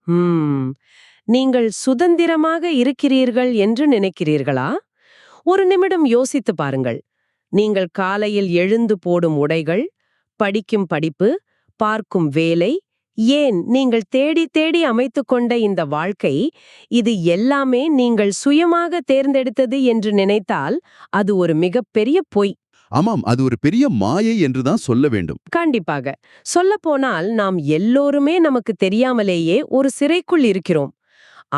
ஹம் நீங்கள் சுதந்திரமாக இருக்கிறீர்கள் என்று நினைக்கிறீர்களா? ஒரு நிமிடம் யோசித்து பாருங்கள். நீங்கள் காலையில் எழுந்து போடும் உடைகள், படிக்கும் படிப்பு, பார்க்கும் வேலை, ஏன் நீங்கள் தேடி தேடி அமைத்துக்கொண்ட இந்த வாழ்க்கை, இது எல்லாமே நீங்கள் சுயமாக தேர்ந்தெடுத்தது என்று நினைத்தால் அது ஒரு மிகப்பெரிய பொய். ஆமாம், அது ஒரு பெரிய மாயை என்றுதான் சொல்ல வேண்டும். கண்டிப்பாக. சொல்லப்போனால் நாம் எல்லோருமே நமக்கு தெரியாமலேயே ஒரு சிறைக்குள் இருக்கிறோம்.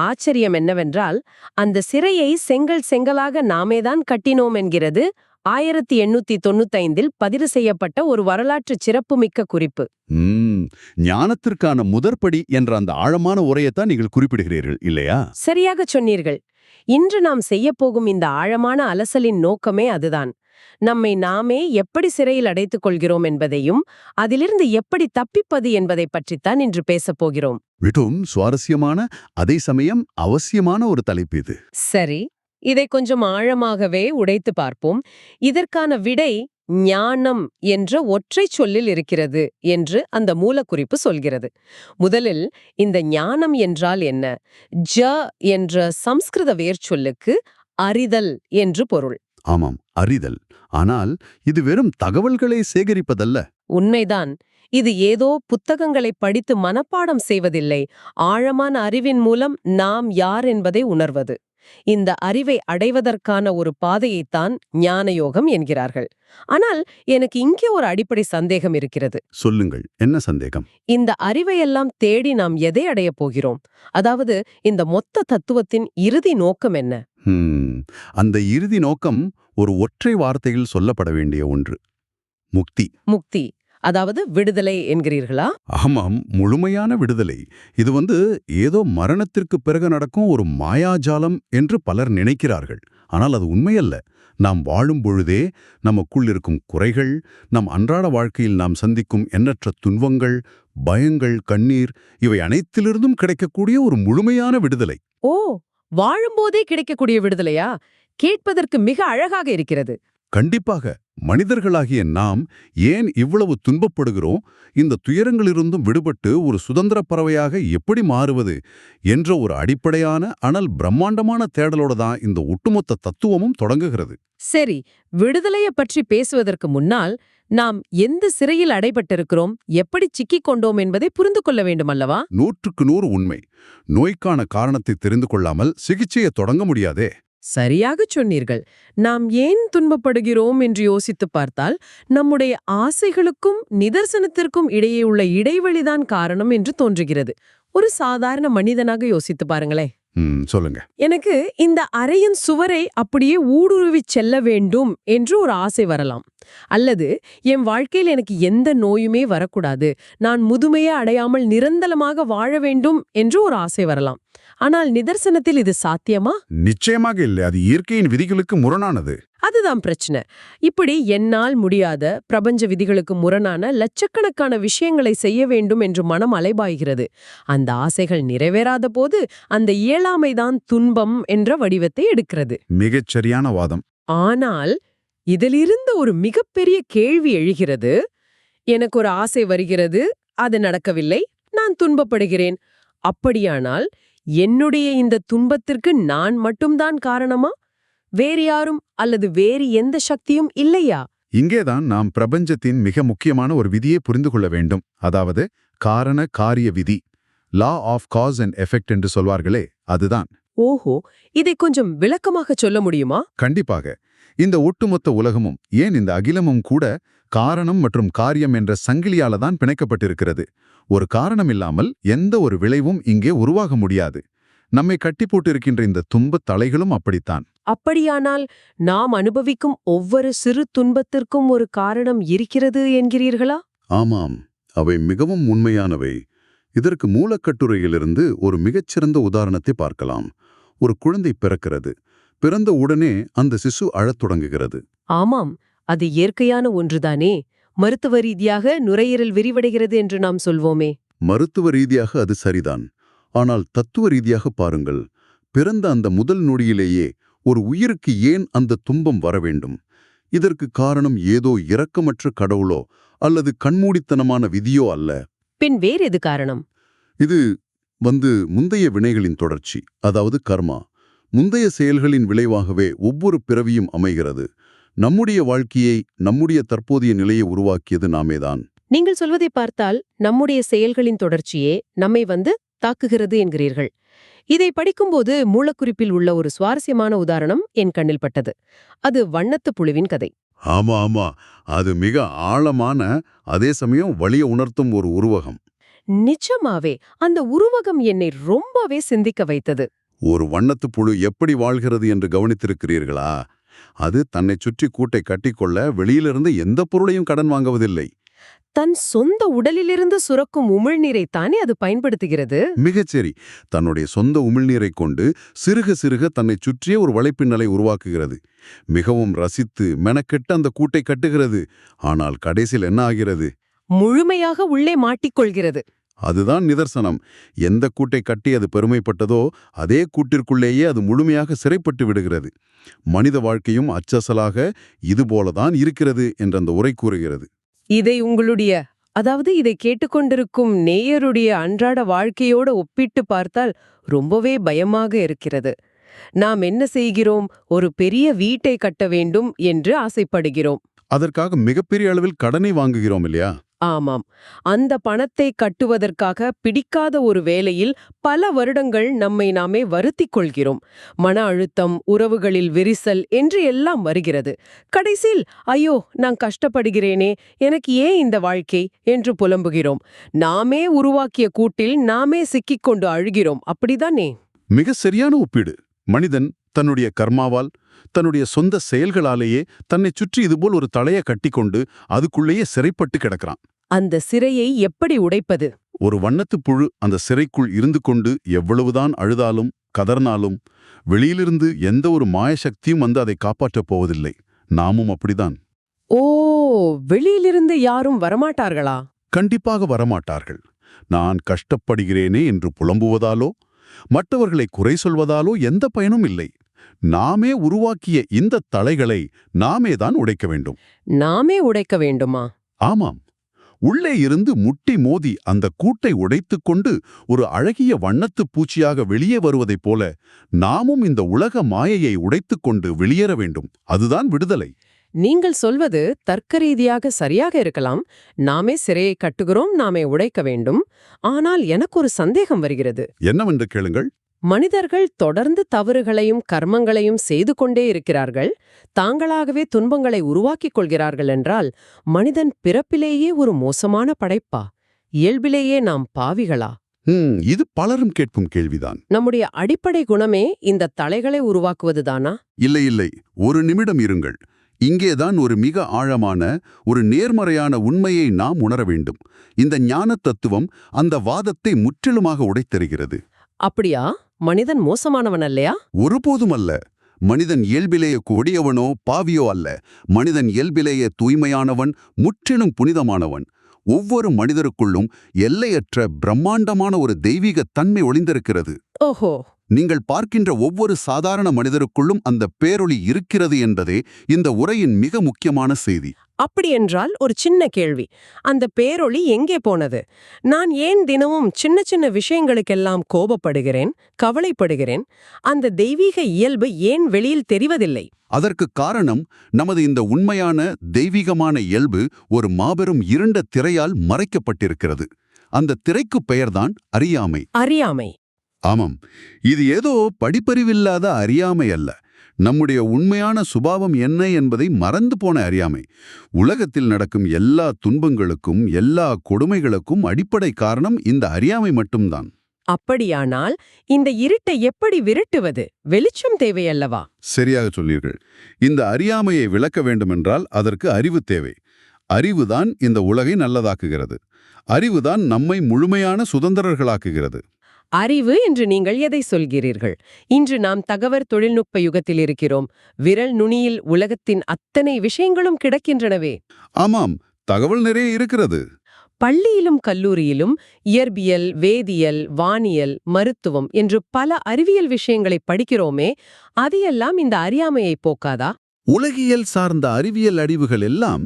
ஆச்சரியம் என்னவென்றால், அந்த சிறையை செங்கல் செங்கலாக நாமேதான் கட்டினோம் என்கிறது 1895இல் பதிவு செய்யப்பட்ட ஒரு வரலாற்று சிறப்புமிக்க குறிப்பு. ம், ஞானத்திற்கான முதற்படி என்ற அந்த ஆழமான உரையைத்தான் நீங்கள் குறிப்பிடுகிறீர்கள் இல்லையா? சரியாக சொன்னீர்கள். இன்று நாம் செய்யப்போகும் இந்த ஆழமான அலசலின் நோக்கமே அதுதான். நம்மை நாமே எப்படி சிறையில் அடைத்துக் கொள்கிறோம் என்பதையும் அதிலிருந்து எப்படி தப்பிப்பது என்பதை பற்றித்தான் இன்று பேசப் போகிறோம். மிகவும் சுவாரஸ்யமான, அதே சமயம் அவசியமான ஒரு தலைப்பு இது. சரி, இதை கொஞ்சம் ஆழமாகவே உடைத்து பார்ப்போம். இதற்கான விடை ஞானம் என்ற ஒற்றைச் சொல்லில் இருக்கிறது என்று அந்த மூலக்குறிப்பு சொல்கிறது. முதலில் இந்த ஞானம் என்றால் என்ன? ஜ என்ற சம்ஸ்கிருத வேர்ச்சொல்லுக்கு அறிதல் என்று பொருள். ஆமாம், அறிதல். ஆனால் இது வெறும் தகவல்களை சேகரிப்பதல்ல. உண்மைதான். இது ஏதோ புத்தகங்களை படித்து மனப்பாடம் செய்வதில்லை. ஆழமான அறிவின் மூலம் நாம் யார் என்பதை உணர்வது. இந்த அறிவை அடைவதற்கான ஒரு பாதையைத்தான் ஞானயோகம் என்கிறார்கள். ஆனால் எனக்கு இங்கே ஒரு அடிப்படை சந்தேகம் இருக்கிறது. சொல்லுங்கள், என்ன சந்தேகம்? இந்த அறிவையெல்லாம் தேடி நாம் எதை அடையப் போகிறோம்? அதாவது இந்த மொத்த தத்துவத்தின் இறுதி நோக்கம் என்ன? அந்த இறுதி நோக்கம் ஒரு ஒற்றை வார்த்தையில் சொல்லப்பட வேண்டிய ஒன்று: முக்தி. முக்தி, அதாவது விடுதலை என்கிறீர்களா? ஆமாம், முழுமையான விடுதலை. இது ஏதோ மரணத்திற்கு பிறகு நடக்கும் ஒரு மாயாஜாலம் என்று பலர் நினைக்கிறார்கள். ஆனால் அது உண்மையல்ல. நாம் வாழும் பொழுதே நமக்குள் இருக்கும் குறைகள், நம் அன்றாட வாழ்க்கையில் நாம் சந்திக்கும் எண்ணற்ற துன்பங்கள், பயங்கள், கண்ணீர், இவை அனைத்திலிருந்தும் கிடைக்கக்கூடிய ஒரு முழுமையான விடுதலை. ஓ, வாழும்போதே கிடைக்கக்கூடிய விடுதலையா? கேட்பதற்கு மிக அழகாக இருக்கிறது. கண்டிப்பாக. மனிதர்களாகிய நாம் ஏன் இவ்வளவு துன்பப்படுகிறோம், இந்த துயரங்களிலிருந்தும் விடுபட்டு ஒரு சுதந்திர பறவையாக எப்படி மாறுவது என்ற ஒரு அடிப்படையான ஆனால் பிரம்மாண்டமான தேடலோட தான் இந்த ஒட்டுமொத்த தத்துவமும் தொடங்குகிறது. சரி, விடுதலைய பற்றி பேசுவதற்கு முன்னால் நாம் எந்த சிறையில் அடைபட்டிருக்கிறோம், எப்படி சிக்கிக் கொண்டோம் என்பதை புரிந்து கொள்ள வேண்டும் அல்லவா? 100க்கு 100 உண்மை. நோய்க்கான காரணத்தை தெரிந்து கொள்ளாமல் சிகிச்சையை தொடங்க முடியாதே. சரியாகச் சொன்னீர்கள். நாம் ஏன் துன்பப்படுகிறோம் என்று யோசித்துப் பார்த்தால், நம்முடைய ஆசைகளுக்கும் நிதர்சனத்திற்கும் இடையே உள்ள இடைவெளிதான் காரணம் என்று தோன்றுகிறது. ஒரு சாதாரண மனிதனாக யோசித்து பாருங்களே. சொல்லுங்க. எனக்கு இந்த அறையின் சுவரை அப்படியே ஊடுருவிச் செல்ல வேண்டும் என்று ஒரு ஆசை வரலாம். அல்லது என் வாழ்க்கையில் எனக்கு எந்த நோயுமே வரக்கூடாது, நான் முதுமையை அடையாமல் நிரந்தரமாக வாழ வேண்டும் என்று ஒரு ஆசை வரலாம். ஆனால் நிதர்சனத்தில் இது சாத்தியமா? நிச்சயமாக இல்லை. அது இயற்கையின் விதிகளுக்கு முரணானது. அதுதான் பிரச்சனை. இப்படி என்னால் முடியாத பிரபஞ்ச விதிகளுக்கு முரணான லட்சக்கணக்கான விஷயங்களை செய்ய வேண்டும் என்று மனம் அலைபாய்கிறது. அந்த ஆசைகள் நிறைவேறாத போது அந்த இயலாமைதான் துன்பம் என்ற வடிவத்தை எடுக்கிறது. மிகச் சரியான வாதம். ஆனால் இதிலிருந்து ஒரு மிகப்பெரிய கேள்வி எழுகிறது. எனக்கு ஒரு ஆசை வருகிறது, அது நடக்கவில்லை, நான் துன்பப்படுகிறேன். அப்படியானால் என்னுடைய இந்த துன்பத்திற்கு நான் மட்டும்தான் காரணமா? வேறு யாரும் அல்லது வேறு எந்த சக்தியும் இல்லையா? இங்கேதான் நாம் பிரபஞ்சத்தின் மிக முக்கியமான ஒரு விதியை புரிந்து கொள்ள வேண்டும். அதாவது காரண காரிய விதி, law of cause and effect என்று சொல்வார்களே, அதுதான். ஓஹோ, இதை கொஞ்சம் விளக்கமாக சொல்ல முடியுமா? கண்டிப்பாக. இந்த ஒட்டுமொத்த உலகமும், ஏன் இந்த அகிலமும் கூட காரணம் மற்றும் காரியம் என்ற சங்கிலியால தான் பிணைக்கப்பட்டிருக்கிறது. ஒரு காரணம் இல்லாமல் எந்த ஒரு விளைவும் இங்கே உருவாக முடியாது. நம்மை கட்டி போட்டிருக்கின்ற இந்த துன்பத் தலைகளும் அப்படித்தான். அப்படியானால் நாம் அனுபவிக்கும் ஒவ்வொரு சிறு துன்பத்திற்கும் ஒரு காரணம் இருக்கிறது என்கிறீர்களா? ஆமாம், அவை மிகவும் உண்மையானவை. இதற்கு மூலக்கட்டுரையிலிருந்து ஒரு மிகச்சிறந்த உதாரணத்தை பார்க்கலாம். ஒரு குழந்தை பிறக்கிறது. பிறந்த உடனே அந்த சிசு அழத் தொடங்குகிறது. ஆமாம், அது இயற்கையான ஒன்றுதானே. மருத்துவ ரீதியாக நுரையீரல் விரிவடைகிறது என்று நாம் சொல்வோமே. மருத்துவ ரீதியாக அது சரிதான். ஆனால் தத்துவ ரீதியாக பாருங்கள். பிறந்த அந்த முதல் நொடியிலேயே ஒரு உயிருக்கு ஏன் அந்த துன்பம் வர வேண்டும்? இதற்கு காரணம் ஏதோ இரக்கமற்ற கடவுளோ அல்லது கண்மூடித்தனமான விதியோ அல்ல. பின் வேறு எது காரணம்? இது முந்தைய வினைகளின் தொடர்ச்சி, அதாவது கர்மா. முந்தைய செயல்களின் விளைவாகவே ஒவ்வொரு பிறவியும் அமைகிறது. நம்முடைய வாழ்க்கையை, நம்முடைய தற்போதைய நிலையை உருவாக்கியது நாமேதான். நீங்கள் சொல்வதை பார்த்தால் நம்முடைய செயல்களின் தொடர்ச்சியே நம்மை தாக்குகிறது என்கிறீர்கள். இதை படிக்கும்போது மூலக்குறிப்பில் உள்ள ஒரு சுவாரஸ்யமான உதாரணம் என் கண்ணில் பட்டது. அது வண்ணத்து புழுவின் கதை. ஆமா ஆமா, அது மிக ஆழமான, அதே சமயம் வலிய உணர்த்தும் ஒரு உருவகம். நிஜமாவே அந்த உருவகம் என்னை ரொம்பவே சிந்திக்க வைத்தது. ஒரு வண்ணத்துப் புழு எப்படி வாழ்கிறது என்று கவனித்திருக்கிறீர்களா? அது தன்னை சுற்றி கூட்டை கட்டிக்கொள்ள வெளியிலிருந்து எந்த பொருளையும் கடன் வாங்குவதில்லை. தன் சொந்த உடலிலிருந்து சுரக்கும் உமிழ்நீரைத் தானே அது பயன்படுத்துகிறது. மிகச்சரி. தன்னுடைய சொந்த உமிழ்நீரைக் கொண்டு சிறுக சிறுக தன்னைச் சுற்றியே ஒரு வலைப்பின்னலை உருவாக்குகிறது. மிகவும் ரசித்து மெனக்கெட்டு அந்த கூட்டை கட்டுகிறது. ஆனால் கடைசியில் என்ன ஆகிறது? முழுமையாக உள்ளே மாட்டிக்கொள்கிறது. அதுதான் நிதர்சனம். எந்த கூட்டை கட்டி அது பெருமைப்பட்டதோ அதே கூட்டிற்குள்ளேயே அது முழுமையாக சிறைப்பட்டு விடுகிறது. மனித வாழ்க்கையும் அச்சசலாக இதுபோலதான் இருக்கிறது என்ற அந்த உரை கூறுகிறது. இதை இதை கேட்டுக்கொண்டிருக்கும் நேயருடைய அன்றாட வாழ்க்கையோட ஒப்பிட்டு பார்த்தால் ரொம்பவே பயமாக இருக்கிறது. நாம் என்ன செய்கிறோம்? ஒரு பெரிய வீட்டை கட்ட வேண்டும் என்று ஆசைப்படுகிறோம். அதற்காக மிகப்பெரிய அளவில் கடனை வாங்குகிறோம் இல்லையா? ஆமாம். அந்த பணத்தை கட்டுவதற்காக பிடிக்காத ஒரு வேலையில் பல வருடங்கள் நம்மை நாமே வருத்திக் கொள்கிறோம். மன அழுத்தம், உறவுகளில் விரிசல் என்று எல்லாம் வருகிறது. கடைசியில் ஐயோ, நான் கஷ்டப்படுகிறேனே, எனக்கு ஏன் இந்த வாழ்க்கை என்று புலம்புகிறோம். நாமே உருவாக்கிய கூட்டில் நாமே சிக்கிக்கொண்டு அழுகிறோம். அப்படிதானே? மிக சரியான ஒப்பீடு. மனிதன் தன்னுடைய கர்மாவால், தன்னுடைய சொந்த செயல்களாலேயே தன்னைச் சுற்றி இதுபோல் ஒரு தளைய கட்டிக்கொண்டு அதுக்குள்ளேயே சிறைப்பட்டு கிடக்கிறான். அந்த சிறையை எப்படி உடைப்பது? ஒரு வண்ணத்துப் புழு அந்த சிறைக்குள் இருந்து கொண்டு எவ்வளவுதான் அழுதாலும் கதர்னாலும் வெளியிலிருந்து எந்த ஒரு மாயசக்தியும் அதை காப்பாற்றப் போவதில்லை. நாமும் அப்படிதான். ஓ, வெளியிலிருந்து யாரும் வரமாட்டார்களா? கண்டிப்பாக வரமாட்டார்கள். நான் கஷ்டப்படுகிறேனே என்று புலம்புவதாலோ மற்றவர்களை குறை சொல்வதாலோ எந்த பயனும் இல்லை. நாமே உருவாக்கிய இந்த தளைகளை நாமேதான் உடைக்க வேண்டும். நாமே உடைக்க வேண்டுமா? ஆமாம். உள்ளே இருந்து முட்டி மோதி அந்த கூட்டை உடைத்துக் கொண்டு ஒரு அழகிய வண்ணத்துப் பூச்சியாக வெளியே வருவதைப் போல நாமும் இந்த உலக மாயையை உடைத்துக் கொண்டு வெளியேற வேண்டும். அதுதான் விடுதலை. நீங்கள் சொல்வது தர்க்கரீதியாக சரியாக இருக்கலாம். நாமே சிறையை கட்டுகிறோம், நாமே உடைக்க வேண்டும். ஆனால் எனக்கு ஒரு சந்தேகம் வருகிறது. என்னவென்று கேளுங்கள். மனிதர்கள் தொடர்ந்து தவறுகளையும் கர்மங்களையும் செய்து கொண்டே இருக்கிறார்கள். தாங்களாகவே துன்பங்களை உருவாக்கிக் கொள்கிறார்கள் என்றால் மனிதன் பிறப்பிலேயே ஒரு மோசமான படைப்பா? இயல்பிலேயே நாம் பாவிகளா? இது பலரும் கேட்கும் கேள்விதான். நம்முடைய அடிப்படை குணமே இந்த தலைகளை உருவாக்குவதுதானா? இல்லை இல்லை, ஒரு நிமிடம் இருங்கள். இங்கேதான் ஒரு மிக ஆழமான, ஒரு நேர்மறையான உண்மையை நாம் உணர வேண்டும். இந்த ஞான தத்துவம் அந்த வாதத்தை முற்றிலுமாக உடைத்தெறிகிறது. அப்படியா? மனிதன் மோசமானவன் அல்லையா? ஒருபோதும் அல்ல. மனிதன் இயல்பிலேயே கொடியவனோ பாவியோ அல்ல. மனிதன் இயல்பிலேயே தூய்மையானவன், முற்றிலும் புனிதமானவன். ஒவ்வொரு மனிதருக்குள்ளும் எல்லையற்ற பிரம்மாண்டமான ஒரு தெய்வீக தன்மை ஒளிந்திருக்கிறது. ஓஹோ. நீங்கள் பார்க்கின்ற ஒவ்வொரு சாதாரண மனிதருக்குள்ளும் அந்த பேரொளி இருக்கிறது என்பதே இந்த உரையின் மிக முக்கியமான செய்தி. அப்படியென்றால் ஒரு சின்ன கேள்வி. அந்த பேரொளி எங்கே போனது? நான் ஏன் தினமும் சின்ன சின்ன விஷயங்களுக்கெல்லாம் கோபப்படுகிறேன், கவலைப்படுகிறேன்? அந்த தெய்வீக இயல்பு ஏன் வெளியில் தெரிவதில்லை? அதற்கு காரணம், நமது இந்த உண்மையான தெய்வீகமான இயல்பு ஒரு மாபெரும் இருண்ட திரையால் மறைக்கப்பட்டிருக்கிறது. அந்த திரைக்கு பெயர்தான் அறியாமை. அறியாமை. ஆமாம். இது ஏதோ படிப்பறிவில்லாத அறியாமை அல்ல. நம்முடைய உண்மையான சுபாவம் என்ன என்பதை மறந்து போன அறியாமை. உலகத்தில் நடக்கும் எல்லா துன்பங்களுக்கும், எல்லா கொடுமைகளுக்கும் அடிப்படை காரணம் இந்த அறியாமை மட்டும்தான். அப்படியானால் இந்த இருட்டை எப்படி விரட்டுவது? வெளிச்சம் தேவையல்லவா? சரியாக சொன்னீர்கள். இந்த அறியாமையை விளக்க வேண்டுமென்றால் அதற்கு அறிவு தேவை. அறிவுதான் இந்த உலகை நல்லதாக்குகிறது. அறிவுதான் நம்மை முழுமையான சுதந்திரர்களாக்குகிறது. அறிவு என்று நீங்கள் எதை சொல்கிறீர்கள்? இன்று நாம் தகவல் தொழில்நுட்ப யுகத்தில் இருக்கிறோம். விரல் நுனியில் உலகத்தின் அத்தனை விஷயங்களும் கிடக்கின்றனவே. ஆமாம், தகவல் நிறைய இருக்கிறது. பள்ளியிலும் கல்லூரியிலும் இயற்பியல், வேதியியல், வானியல், மருத்துவம் என்று பல அறிவியல் விஷயங்களை படிக்கிறோமே, அதையெல்லாம் இந்த அறியாமையை போக்காதா? உலகியல் சார்ந்த அறிவியல் அறிவுகள் எல்லாம்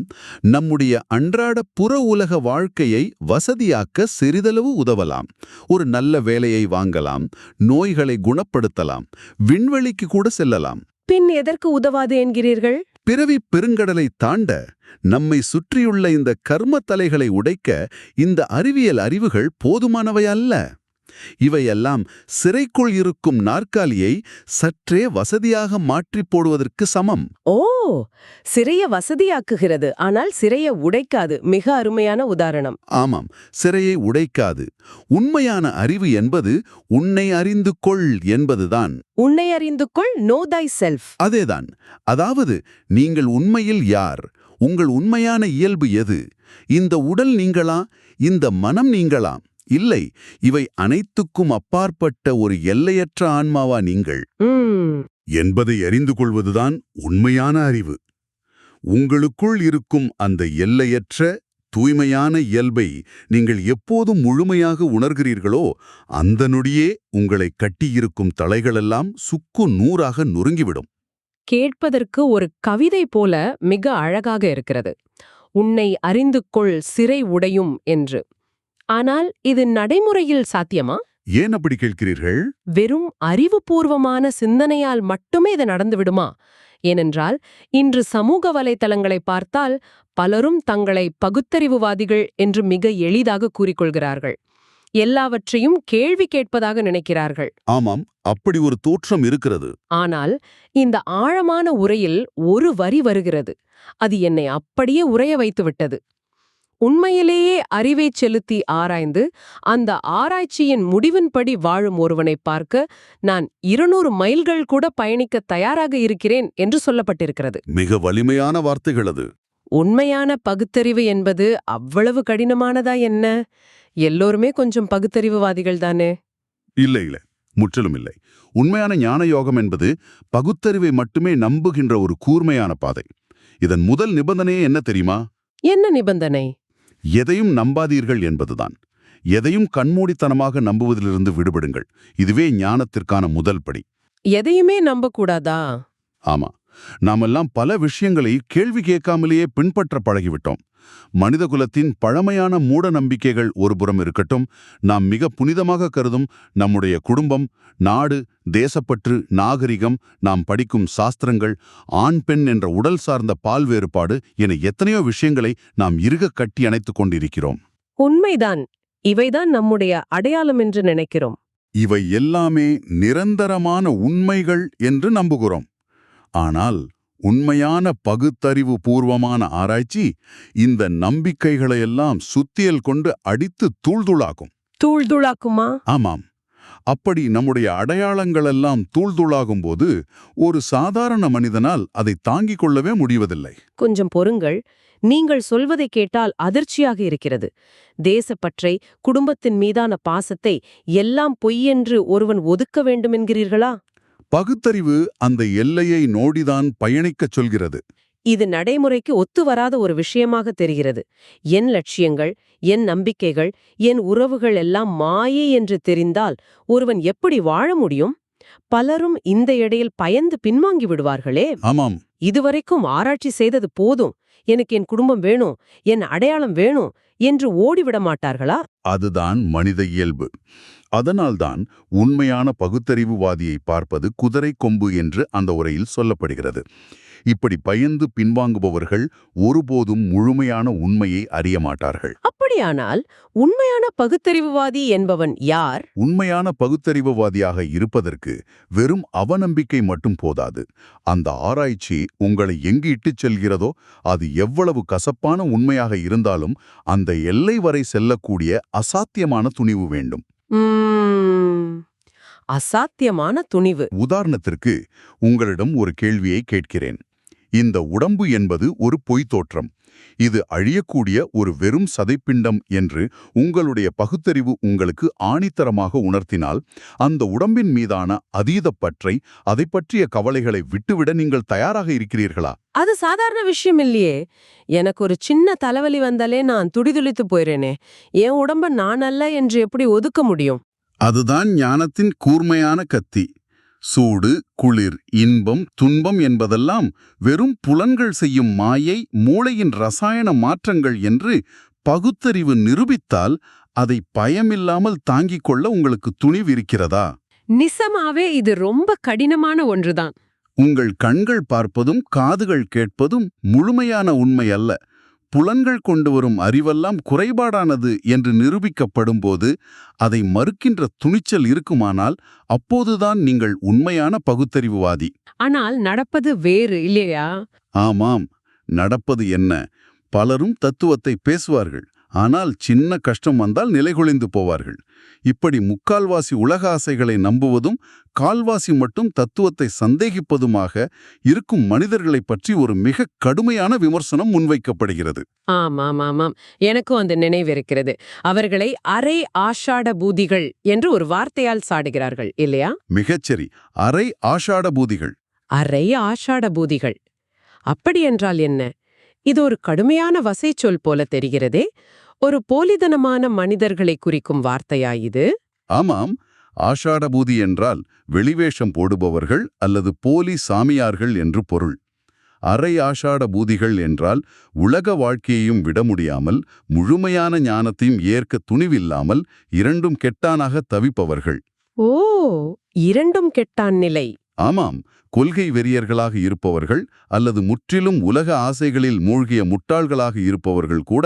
நம்முடைய அன்றாட புற உலக வாழ்க்கையை வசதியாக்க சிறிதளவு உதவலாம். ஒரு நல்ல வேலையை வாங்கலாம், நோய்களை குணப்படுத்தலாம், விண்வெளிக்கு கூட செல்லலாம். பின் எதற்கு உதவாது என்கிறீர்கள்? பிறவி பெருங்கடலை தாண்ட நம்மை சுற்றியுள்ள இந்த கர்ம தலைகளை உடைக்க இந்த அறிவியல் அறிவுகள் போதுமானவை அல்ல. இவையெல்லாம் சிறைக்குள் இருக்கும் நாற்காலியை சற்றே வசதியாக மாற்றிப் போடுவதற்கு சமம். ஓ, சிறைய வசதியாக்குகிறது, ஆனால் சிறைய உடைக்காது. மிக அருமையான உதாரணம். ஆமாம், சிறையை உடைக்காது. உண்மையான அறிவு என்பது உன்னை அறிந்து கொள் என்பதுதான். உன்னை அறிந்து கொள், நோ தை செல்ஃப். அதேதான். அதாவது நீங்கள் உண்மையில் யார், உங்கள் உண்மையான இயல்பு எது, இந்த உடல் நீங்களா, இந்த மனம் நீங்களா, இல்லை இவை அனைத்துக்கும் அப்பாற்பட்ட ஒரு எல்லையற்ற ஆன்மாவா நீங்கள் என்பதை அறிந்து கொள்வதுதான் உண்மையான அறிவு. உங்களுக்குள் இருக்கும் அந்த எல்லையற்ற தூய்மையான இயல்பை நீங்கள் எப்போதும் முழுமையாக உணர்கிறீர்களோ அந்த நொடியே உங்களை கட்டியிருக்கும் தலைகளெல்லாம் சுக்கு நூறாக நொறுங்கிவிடும். கேட்பதற்கு ஒரு கவிதை போல மிக அழகாக இருக்கிறது. உன்னை அறிந்து கொள், சிறை உடையும் என்று. ஆனால் இது நடைமுறையில் சாத்தியமா? ஏன் அப்படி கேட்கிறீர்கள்? வெறும் அறிவுபூர்வமான சிந்தனையால் மட்டுமே இது நடந்துவிடுமா? ஏனென்றால் இன்று சமூக வலைத்தளங்களை பார்த்தால் பலரும் தங்களை பகுத்தறிவுவாதிகள் என்று மிக எளிதாக கூறிக்கொள்கிறார்கள். எல்லாவற்றையும் கேள்வி கேட்பதாக நினைக்கிறார்கள். ஆமாம், அப்படி ஒரு தோற்றம் இருக்கிறது. ஆனால் இந்த ஆழமான உரையில் ஒரு வரி வருகிறது. அது என்னை அப்படியே உறைய வைத்து விட்டது. உண்மையிலேயே அறிவைச் செலுத்தி ஆராய்ந்து அந்த ஆராய்ச்சியின் முடிவின்படி வாழும் ஒருவனை பார்க்க நான் 200 மைல்கள் கூட பயணிக்க தயாராக இருக்கிறேன் என்று சொல்லப்பட்டிருக்கிறது. மிக வலிமையான வார்த்தைகள் அது. உண்மையான பகுத்தறிவு என்பது அவ்வளவு கடினமானதா என்ன? எல்லோருமே கொஞ்சம் பகுத்தறிவுவாதிகள் தானே? இல்லை, முற்றிலும் இல்லை. உண்மையான ஞான யோகம் என்பது பகுத்தறிவை மட்டுமே நம்புகின்ற ஒரு கூர்மையான பாதை. இதன் முதல் நிபந்தனையே என்ன தெரியுமா? என்ன நிபந்தனை? எதையும் நம்பாதீர்கள் என்பதுதான். எதையும் கண்மூடித்தனமாக நம்புவதிலிருந்து விடுபடுங்கள். இதுவே ஞானத்திற்கான முதல் படி. எதையுமே நம்பக்கூடாதா? ஆமா, நாமெல்லாம் பல விஷயங்களை கேள்வி கேட்காமலேயே பின்பற்ற பழகிவிட்டோம். மனிதகுலத்தின் பழமையான மூட நம்பிக்கைகள் ஒருபுறம் இருக்கட்டும், நாம் மிக புனிதமாக கருதும் நம்முடைய குடும்பம், நாடு, தேசப்பற்று, நாகரிகம், நாம் படிக்கும் சாஸ்திரங்கள், ஆண் பெண் என்ற உடல் சார்ந்த பால் வேறுபாடு என எத்தனையோ விஷயங்களை நாம் இறுக கட்டி அணைத்துக் கொண்டிருக்கிறோம். உண்மைதான். இவைதான் நம்முடைய அடையாளம் என்று நினைக்கிறோம். இவை எல்லாமே நிரந்தரமான உண்மைகள் என்று நம்புகிறோம். ஆனால் உண்மையான பகுத்தறிவு பூர்வமான ஆராய்ச்சி இந்த நம்பிக்கைகளையெல்லாம் சுத்தியல் கொண்டு அடித்து தூள்துளாக்கும். தூள்துளாக்குமா? ஆமாம். அப்படி நம்முடைய அடையாளங்களெல்லாம் தூள்துளாகும் போது ஒரு சாதாரண மனிதனால் அதை தாங்கிக் கொள்ளவே முடிவதில்லை. கொஞ்சம் பொறுங்கள். நீங்கள் சொல்வதை கேட்டால் அதிர்ச்சியாக இருக்கிறது. தேசப்பற்றை, குடும்பத்தின் மீதான பாசத்தை எல்லாம் பொய்யென்று ஒருவன் ஒதுக்க வேண்டுமென்கிறீர்களா? பகுத்தறிவு அந்த எல்லையை நோடிதான் பயணிக்கச் சொல்கிறது. இது நடைமுறைக்கு ஒத்து வராத ஒரு விஷயமாக தெரிகிறது. என் லட்சியங்கள், என் நம்பிக்கைகள், என் உறவுகள் எல்லாம் மாயை என்று தெரிந்தால் ஒருவன் எப்படி வாழ முடியும்? பலரும் இந்த இடையில் பயந்து பின்வாங்கி விடுவார்களே. ஆமாம். இதுவரைக்கும் ஆராய்ச்சி செய்தது போதும், எனக்கு என் குடும்பம் வேணும், என் அடையாளம் வேணும் என்று ஓடிவிட மாட்டார்களா? அதுதான் மனித இயல்பு. அதனால்தான் உண்மையான பகுத்தறிவுவாதியை பார்ப்பது குதிரை கொம்பு என்று அந்த உரையில் சொல்லப்படுகிறது. இப்படி பயந்து பின்வாங்குபவர்கள் ஒருபோதும் முழுமையான உண்மையை அறிய மாட்டார்கள். அப்படியானால் உண்மையான பகுத்தறிவுவாதி என்பவன் யார்? உண்மையான பகுத்தறிவுவாதியாக இருப்பதற்கு வெறும் அவநம்பிக்கை மட்டும் போதாது. அந்த ஆராய்ச்சி உங்களை எங்கு இட்டுச் செல்கிறதோ அது எவ்வளவு கசப்பான உண்மையாக இருந்தாலும் அந்த எல்லை வரை செல்லக்கூடிய அசாத்தியமான துணிவு வேண்டும். அசாத்தியமான துணிவு. உதாரணத்திற்கு உங்களிடம் ஒரு கேள்வியை கேட்கிறேன். இந்த உடம்பு என்பது ஒரு பொய் தோற்றம், இது அழியக்கூடிய ஒரு வெறும் சதைப்பிண்டம் என்று உங்களுடைய பகுத்தறிவு உங்களுக்கு ஆணித்தரமாக உணர்த்தினால் அந்த உடம்பின் மீதான அதீத பற்றை, அதை பற்றிய கவலைகளை விட்டுவிட நீங்கள் தயாராக இருக்கிறீர்களா? அது சாதாரண விஷயம் இல்லையே. எனக்கு ஒரு சின்ன தலைவலி வந்தாலே நான் துடிதுளித்து போயிறேனே. என் உடம்ப நான் அல்ல என்று எப்படி ஒதுக்க முடியும்? அதுதான் ஞானத்தின் கூர்மையான கத்தி. சூடு, குளிர், இன்பம், துன்பம் என்பதெல்லாம் வெறும் புலன்கள் செய்யும் மாயை, மூளையின் ரசாயன மாற்றங்கள் என்று பகுத்தறிவு நிரூபித்தால் அதை பயமில்லாமல் தாங்கிக் கொள்ள உங்களுக்கு துணிவு இருக்கிறதா? நிசமாவே இது ரொம்ப கடினமான ஒன்றுதான். உங்கள் கண்கள் பார்ப்பதும் காதுகள் கேட்பதும் முழுமையான உண்மை அல்ல. புலன்கள் கொண்டு வரும் அறிவெல்லாம் குறைபாடானது என்று நிரூபிக்கப்படும்போது அதை மறுக்கின்ற துணிச்சல் இருக்குமானால் அப்போதுதான் நீங்கள் உண்மையான பகுத்தறிவுவாதி. ஆனால் நடப்பது வேறு இல்லையா? ஆமாம், நடப்பது என்ன? பலரும் தத்துவத்தை பேசுவார்கள், ஆனால் சின்ன கஷ்டம் வந்தால் நிலைகுலைந்து போவார்கள். இப்படி முக்கால்வாசி உலக ஆசைகளை நம்புவதும் கால்வாசி மட்டும் தத்துவத்தை சந்தேகிப்பதுமாக இருக்கும் மனிதர்களைப் பற்றி ஒரு மிக கடுமையான விமர்சனம் முன்வைக்கப்படுகிறது. ஆமாம், எனக்கும் அந்த நினைவிருக்கிறது. அவர்களை அரை ஆஷாட பூதிகள் என்று ஒரு வார்த்தையால் சாடுகிறார்கள் இல்லையா? மிகச்சரி, அரை ஆஷாட பூதிகள். அரை ஆஷாட பூதிகள் அப்படியென்றால் என்ன? இது ஒரு கடுமையான வசைச்சொல் போல தெரிகிறதே. ஒரு போலித்தனமான மனிதர்களை குறிக்கும் வார்த்தையா இது? ஆமாம், ஆஷாடபூதி என்றால் வெளிவேஷம் போடுபவர்கள் அல்லது போலி சாமியார்கள் என்று பொருள். அரை ஆஷாட பூதிகள் என்றால் உலக வாழ்க்கையையும் விட முடியாமல் முழுமையான ஞானத்தையும் ஏற்க துணிவில்லாமல் இரண்டும் கெட்டானாக தவிப்பவர்கள். ஓ, இரண்டும் கெட்டான் நிலை. ஆமாம், கொள்கை வெறியர்களாக இருப்பவர்கள் அல்லது முற்றிலும் உலக ஆசைகளில் மூழ்கிய முட்டாள்களாக இருப்பவர்கள் கூட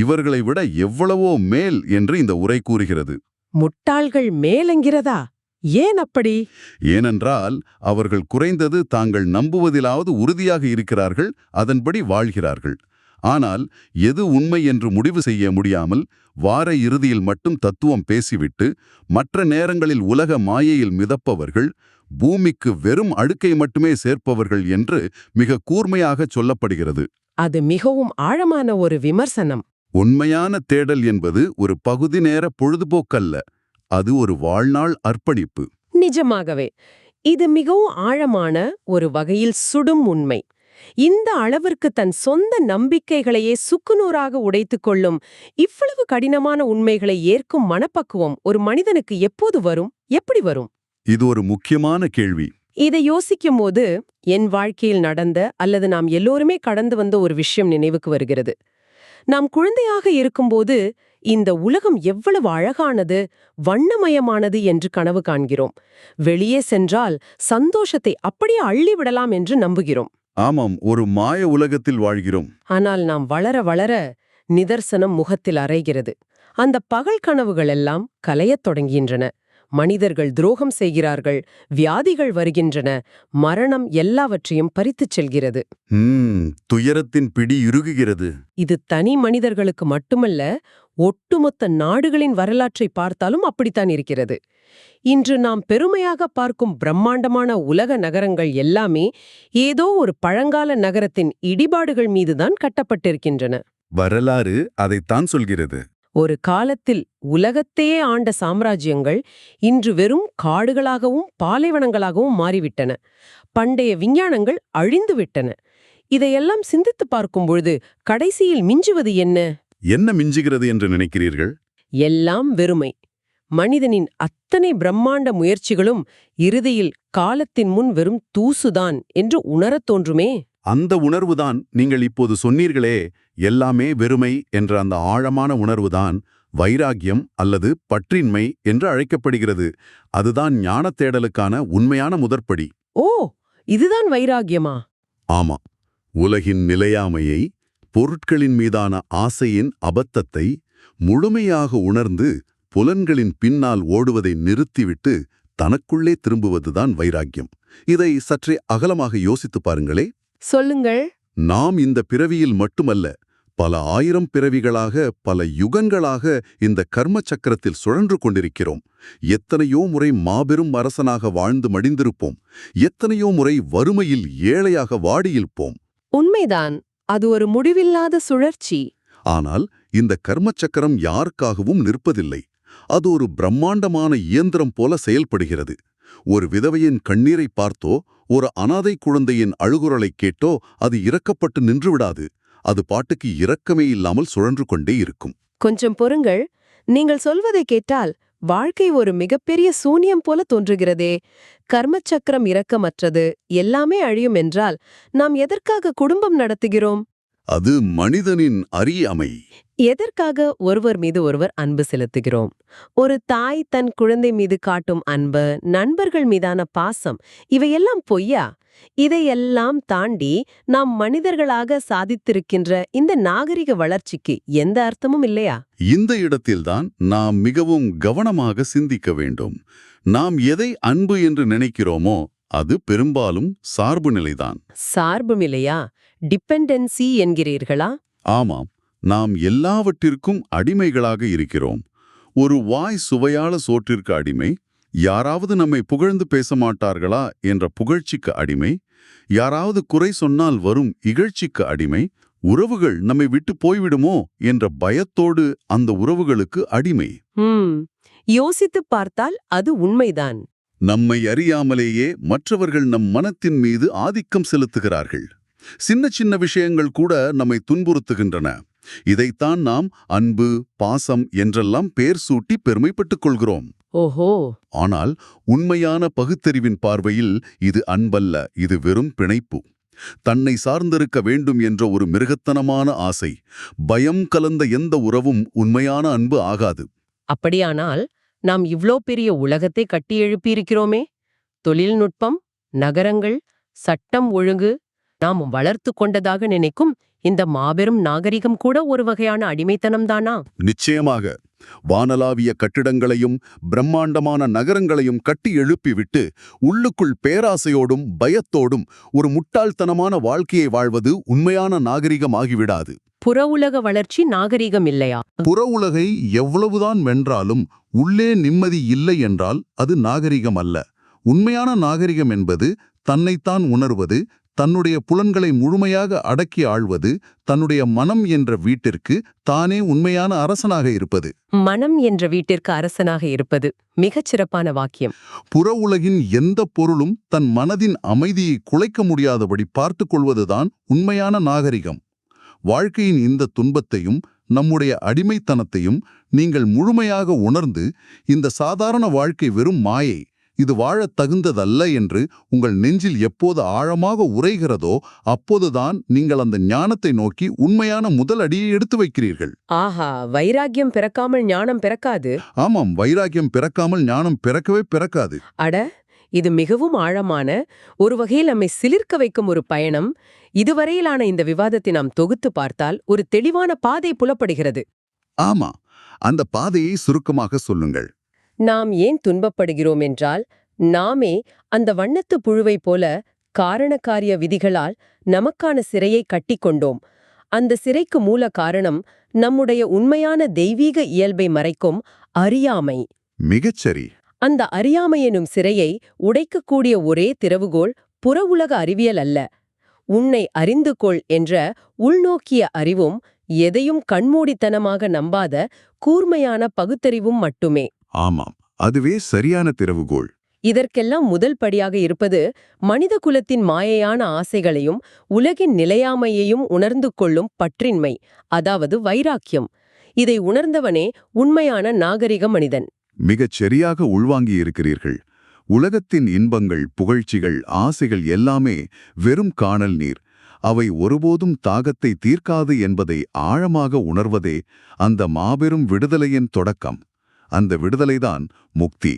இவர்களை விட எவ்வளவோ மேல் என்று இந்த உரை கூறுகிறது. முட்டாள்கள் மேலென்கிறதா? ஏன் அப்படி? ஏனென்றால் அவர்கள் குறைந்தது தாங்கள் நம்புவதிலாவது உறுதியாக இருக்கிறார்கள், அதன்படி வாழ்கிறார்கள். ஆனால் எது உண்மை என்று முடிவு செய்ய முடியாமல் வார இறுதியில் மட்டும் தத்துவம் பேசிவிட்டு மற்ற நேரங்களில் உலக மாயையில் மிதப்பவர்கள், பூமிக்கு வெறும் அழுக்கை மட்டுமே சேர்ப்பவர்கள் என்று மிக கூர்மையாகச் சொல்லப்படுகிறது. அது மிகவும் ஆழமான ஒரு விமர்சனம். உண்மையான தேடல் என்பது ஒரு பகுதி நேர பொழுதுபோக்கல்ல, அது ஒரு வாழ்நாள் அர்ப்பணிப்பு. நிஜமாகவே இது மிகவும் ஆழமான, ஒரு வகையில் சுடும் உண்மை. இந்த அளவிற்கு தன் சொந்த நம்பிக்கைகளையே சுக்குநூறாக உடைத்துக் கொள்ளும் இவ்வளவு கடினமான உண்மைகளை ஏற்கும் மனப்பக்குவம் ஒரு மனிதனுக்கு எப்போது வரும்? எப்படி வரும்? இது ஒரு முக்கியமான கேள்வி. இதை யோசிக்கும் போது என் வாழ்க்கையில் நடந்த அல்லது நாம் எல்லோருமே கடந்து வந்த ஒரு விஷயம் நினைவுக்கு வருகிறது. நாம் குழந்தையாக இருக்கும்போது இந்த உலகம் எவ்வளவு அழகானது, வண்ணமயமானது என்று கனவு காண்கிறோம். வெளியே சென்றால் சந்தோஷத்தை அப்படியே அள்ளிவிடலாம் என்று நம்புகிறோம். ஆமாம், ஒரு மாய உலகத்தில் வாழ்கிறோம். ஆனால் நாம் வளர வளர நிதர்சனம் முகத்தில் அறைகிறது. அந்த பகல் கனவுகள் எல்லாம் கலையத் தொடங்குகின்றன. மனிதர்கள் துரோகம் செய்கிறார்கள், வியாதிகள் வருகின்றன, மரணம் எல்லாவற்றையும் பறித்துச் செல்கிறது. துயரத்தின் பிடி இறுகுகிறது. இது தனி மனிதர்களுக்கு மட்டுமல்ல, ஒட்டுமொத்த நாடுகளின் வரலாற்றை பார்த்தாலும் அப்படித்தான் இருக்கிறது. இன்று நாம் பெருமையாக பார்க்கும் பிரம்மாண்டமான உலக நகரங்கள் எல்லாமே ஏதோ ஒரு பழங்கால நகரத்தின் இடிபாடுகள் மீதுதான் கட்டப்பட்டிருக்கின்றன. வரலாறு அதைத்தான் சொல்கிறது. ஒரு காலத்தில் உலகத்தையே ஆண்ட சாம்ராஜ்யங்கள் இன்று வெறும் காடுகளாகவும் பாலைவனங்களாகவும் மாறிவிட்டன. பண்டைய விஞ்ஞானங்கள் அழிந்துவிட்டன. இதையெல்லாம் சிந்தித்து பார்க்கும் பொழுது கடைசியில் மிஞ்சுவது என்ன? என்ன மிஞ்சுகிறது என்று நினைக்கிறீர்கள்? எல்லாம் வெறுமை. மனிதனின் அத்தனை பிரம்மாண்ட முயற்சிகளும் இறுதியில் காலத்தின் முன் வெறும் தூசுதான் என்று உணரத் தோன்றுமே. அந்த உணர்வுதான் நீங்கள் இப்போது சொன்னீர்களே, எல்லாமே வெறுமை என்ற அந்த ஆழமான உணர்வுதான் வைராகியம் அல்லது பற்றின்மை என்று அழைக்கப்படுகிறது. அதுதான் ஞானத் தேடலுக்கான உண்மையான முதற்படி. ஓ, இதுதான் வைராகியமா? ஆமா, உலகின் நிலையாமையை, பொருட்களின் மீதான ஆசையின் அபத்தத்தை முழுமையாக உணர்ந்து புலன்களின் பின்னால் ஓடுவதை நிறுத்திவிட்டு தனக்குள்ளே திரும்புவதுதான் வைராக்கியம். இதை சற்றே அகலமாக யோசித்து பாருங்களே. சொல்லுங்கள். நாம் இந்த பிறவியில் மட்டுமல்ல, பல ஆயிரம் பிறவிகளாக, பல யுகங்களாக இந்த கர்ம சக்கரத்தில் சுழன்று கொண்டிருக்கிறோம். எத்தனையோ முறை மாபெரும் அரசனாக வாழ்ந்து மடிந்திருப்போம். எத்தனையோ முறை வறுமையில் ஏழையாக வாடியிருப்போம். உண்மைதான், அது ஒரு முடிவில்லாத சுழற்சி. ஆனால் இந்த கர்ம சக்கரம் யாருக்காகவும் நிற்பதில்லை. அது ஒரு பிரம்மாண்டமான இயந்திரம் போல செயல்படுகிறது. ஒரு விதவையின் கண்ணீரை பார்த்தோ, ஒரு அனாதை குழந்தையின் அழுகுரலை கேட்டோ அது இரக்கப்பட்டு நின்றுவிடாது. அது பாட்டுக்கு இரக்கமே இல்லாமல் சுழன்று கொண்டே இருக்கும். கொஞ்சம் பொறுங்கள். நீங்கள் சொல்வதை கேட்டால் வாழ்க்கை ஒரு மிகப்பெரிய சூனியம் போல தோன்றுகிறதே. கர்மச்சக்கரம் இரக்கமற்றது, எல்லாமே அழியும் என்றால் நாம் எதற்காக குடும்பம் நடத்துகிறோம்? அது மனிதனின் அறியாமை. எதற்காக ஒருவர் மீது ஒருவர் அன்பு செலுத்துகிறோம்? ஒரு தாய் தன் குழந்தை மீது காட்டும் அன்பு, நண்பர்கள் மீதான பாசம், இவையெல்லாம் பொய்யா? இதையெல்லாம் தாண்டி நாம் மனிதர்களாக சாதித்திருக்கின்ற இந்த நாகரிக வளர்ச்சிக்கு எந்த அர்த்தமும் இல்லையா? இந்த இடத்தில்தான் நாம் மிகவும் கவனமாக சிந்திக்க வேண்டும். நாம் எதை அன்பு என்று நினைக்கிறோமோ அது பெரும்பாலும் சார்பு நிலைதான். சார்பு நிலையா? டிபெண்டன்சி என்கிறீர்களா? ஆமாம், நாம் எல்லாவற்றிற்கும் அடிமைகளாக இருக்கிறோம். ஒரு வாய் சுவையால சோற்றிற்கு அடிமை, யாராவது நம்மை புகழ்ந்து பேச மாட்டார்களா என்ற புகழ்ச்சிக்கு அடிமை, யாராவது குறை சொன்னால் வரும் இகழ்ச்சிக்கு அடிமை, உறவுகள் நம்மை விட்டு போய்விடுமோ என்ற பயத்தோடு அந்த உறவுகளுக்கு அடிமை. யோசித்துப் பார்த்தால் அது உண்மைதான். நம்மை அறியாமலேயே மற்றவர்கள் நம் மனத்தின் மீது ஆதிக்கம் செலுத்துகிறார்கள். சின்ன சின்ன விஷயங்கள் கூட நம்மை துன்புறுத்துகின்றன. இதைத்தான் நாம் அன்பு, பாசம் என்றெல்லாம் பேர் சூட்டி பெருமைப்பட்டுக் கொள்கிறோம். ஓஹோ! ஆனால் உண்மையான பகுத்தறிவின் பார்வையில் இது அன்பல்ல, இது வெறும் பிணைப்பு. தன்னை சார்ந்திருக்க வேண்டும் என்ற ஒரு மிருகத்தனமான ஆசை. பயம் கலந்த எந்த உறவும் உண்மையான அன்பு ஆகாது. அப்படியானால் நாம் இவ்ளோ பெரிய உலகத்தை கட்டி எழுப்பியிருக்கிறோமே, தொழில்நுட்பம், நகரங்கள், சட்டம் ஒழுங்கு, நாம் வளர்த்து கொண்டதாக நினைக்கும் இந்த மாபெரும் நாகரிகம் கூட ஒரு வகையான அடிமைத்தனம்தானா? நிச்சயமாக. வானளாவிய கட்டிடங்களையும் பிரம்மாண்டமான நகரங்களையும் கட்டி எழுப்பிவிட்டு உள்ளுக்குள் பேராசையோடும் பயத்தோடும் ஒரு முட்டாள்தனமான வாழ்க்கையை வாழ்வது உண்மையான நாகரிகமாகிவிடாது. புற உலக வளர்ச்சி நாகரிகம் இல்லையா? புற உலகை எவ்வளவுதான் வென்றாலும் உள்ளே நிம்மதி இல்லை என்றால் அது நாகரிகம் அல்ல. உண்மையான நாகரிகம் என்பது தன்னைத்தான் உணர்வது, தன்னுடைய புலன்களை முழுமையாக அடக்கி ஆள்வது, தன்னுடைய மனம் என்ற வீட்டிற்கு தானே உண்மையான அரசனாக இருப்பது. மனம் என்ற வீட்டிற்கு அரசனாக இருப்பது மிகச் சிறப்பான வாக்கியம். புற உலகின் எந்த பொருளும் தன் மனதின் அமைதியை குலைக்க முடியாதபடி பார்த்து கொள்வதுதான் உண்மையான நாகரிகம். வாழ்க்கையின் இந்த துன்பத்தையும் நம்முடைய அடிமைத்தனத்தையும் நீங்கள் முழுமையாக உணர்ந்து, இந்த சாதாரண வாழ்க்கை வெறும் மாயை, இது வாழத் தகுந்ததல்ல என்று உங்கள் நெஞ்சில் எப்போது ஆழமாக உறைகிறதோ அப்போதுதான் நீங்கள் அந்த ஞானத்தை நோக்கி உண்மையான முதல் அடியை எடுத்து வைக்கிறீர்கள். ஆஹா, வைராக்கியம் பிறக்காமல் ஞானம் பிறக்காது. ஆமாம், வைராக்கியம் பிறக்காமல் ஞானம் பிறக்கவே பிறக்காது. அட, இது மிகவும் ஆழமான, ஒரு வகையில் நம்மை சிலிர்க்க வைக்கும் ஒரு பயணம். இதுவரையிலான இந்த விவாதத்தை நாம் தொகுத்து பார்த்தால் ஒரு தெளிவான பாதை புலப்படுகிறது. ஆமா, அந்த பாதையை சுருக்கமாக சொல்லுங்கள். நாம் ஏன் துன்பப்படுகிறோம் என்றால், நாமே அந்த வண்ணத்து புழுவைப் போல காரணக்காரிய விதிகளால் நமக்கான சிறையை கட்டிக்கொண்டோம். அந்த சிறைக்கு மூல காரணம் நம்முடைய உண்மையான தெய்வீக இயல்பை மறைக்கும் அறியாமை. மிகச்சரி. அந்த அறியாமை எனும் சிறையை உடைக்கக்கூடிய ஒரே திறவுகோல் புற உலக அறிவியல் அல்ல, உன்னை அறிந்து கொள் என்ற உள்நோக்கிய அறிவும் எதையும் கண்மூடித்தனமாக நம்பாத கூர்மையான பகுத்தறிவும் மட்டுமே. ஆமாம், அதுவே சரியான திறவுகோல். இதற்கெல்லாம் முதல் படியாக இருப்பது மனித குலத்தின் மாயையான ஆசைகளையும் உலகின் நிலையாமையையும் உணர்ந்து கொள்ளும் பற்றின்மை, அதாவது வைராக்கியம். இதை உணர்ந்தவனே உண்மையான நாகரிக மனிதன். மிகச் சரியாக உள்வாங்கி இருக்கிறீர்கள். உலகத்தின் இன்பங்கள், புகழ்ச்சிகள், ஆசைகள் எல்லாமே வெறும் காணல் நீர். அவை ஒருபோதும் தாகத்தை தீர்க்காது என்பதை ஆழமாக உணர்வதே அந்த மாபெரும் விடுதலையின் தொடக்கம். அந்த விடுதலைதான் முக்தி.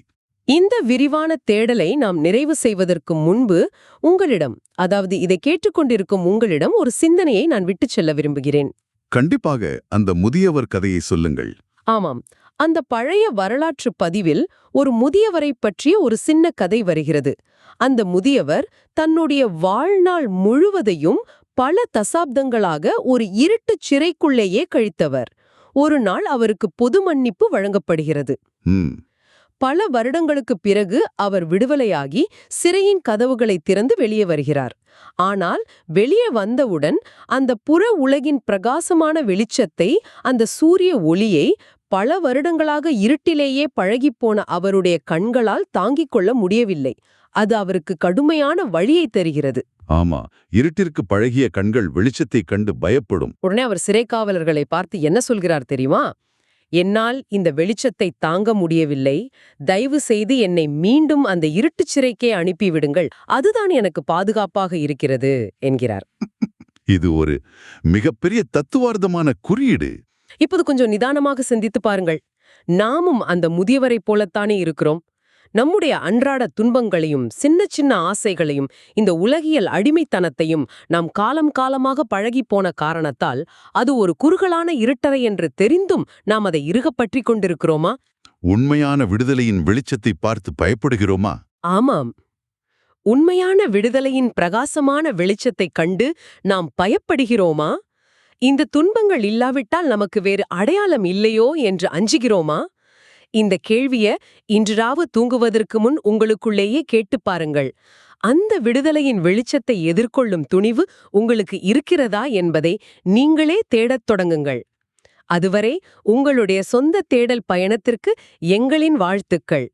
இந்த விரிவான தேடலை நாம் நிறைவு செய்வதற்கு முன்பு உங்களிடம், அதாவது இதை கேட்டுக்கொண்டிருக்கும் உங்களிடம் ஒரு சிந்தனையை நான் விட்டுச் செல்ல விரும்புகிறேன். கண்டிப்பாக அந்த முதியவர் கதையை சொல்லுங்கள். ஆமாம், அந்த பழைய வரலாற்று பதிவில் ஒரு முதியவரை பற்றிய ஒரு சின்ன கதை வருகிறது. அந்த முதியவர் தன்னுடைய வாழ்நாள் முழுவதையும் பல தசாப்தங்களாக ஒரு இருட்டுச் சிறைக்குள்ளேயே கழித்தவர். ஒரு நாள் அவருக்கு பொது மன்னிப்பு வழங்கப்படுகிறது. பல வருடங்களுக்குப் பிறகு அவர் விடுதலையாகி சிறையின் கதவுகளை திறந்து வெளியே வருகிறார். ஆனால் வெளியே வந்தவுடன் அந்த புற உலகின் பிரகாசமான வெளிச்சத்தை, அந்த சூரிய ஒளியை பல வருடங்களாக இருட்டிலேயே பழகிப்போன அவருடைய கண்களால் தாங்கிக் கொள்ள முடியவில்லை. அது அவருக்கு கடுமையான வழியை தருகிறது. ஆமா, இருட்டிற்கு பழகிய கண்கள் வெளிச்சத்தைக் கண்டு பயப்படும். உடனே அவர் சிறைக்காவலர்களை பார்த்து என்ன சொல்கிறார் தெரியுமா? என்னால் இந்த வெளிச்சத்தை தாங்க முடியவில்லை, தயவு செய்து என்னை மீண்டும் அந்த இருட்டுச் சிறைக்கே அனுப்பிவிடுங்கள், அதுதான் எனக்கு பாதுகாப்பாக இருக்கிறது என்கிறார். இது ஒரு மிகப்பெரிய தத்துவார்த்தமான குறியீடு. இப்போது கொஞ்சம் நிதானமாக சிந்தித்து பாருங்கள். நாமும் அந்த முதியவரைப் போலத்தானே இருக்கிறோம். நம்முடைய அன்றாட துன்பங்களையும் சின்ன சின்ன ஆசைகளையும் இந்த உலகியல் அடிமைத்தனத்தையும் நாம் காலம் காலமாக பழகிப் போன காரணத்தால் அது ஒரு குறுகலான இருட்டறை என்று தெரிந்தும் நாம் அதை இறுகப் பற்றிக் கொண்டிருக்கிறோமா? உண்மையான விடுதலையின் வெளிச்சத்தை பார்த்து பயப்படுகிறோமா? ஆமாம். உண்மையான விடுதலையின் பிரகாசமான வெளிச்சத்தைக் கண்டு நாம் பயப்படுகிறோமா? இந்த துன்பங்கள் இல்லாவிட்டால் நமக்கு வேறு அடையாளம் இல்லையோ என்று அஞ்சுகிறோமா? இந்த கேள்விய இன்று ராவு தூங்குவதற்கு முன் உங்களுக்குள்ளேயே கேட்டுப் பாருங்கள். அந்த விடுதலையின் வெளிச்சத்தை எதிர்கொள்ளும் துணிவு உங்களுக்கு இருக்கிறதா என்பதை நீங்களே தேடத் தொடங்குங்கள். அதுவரை உங்களுடைய சொந்த தேடல் பயணத்திற்கு எங்களின் வாழ்த்துக்கள்.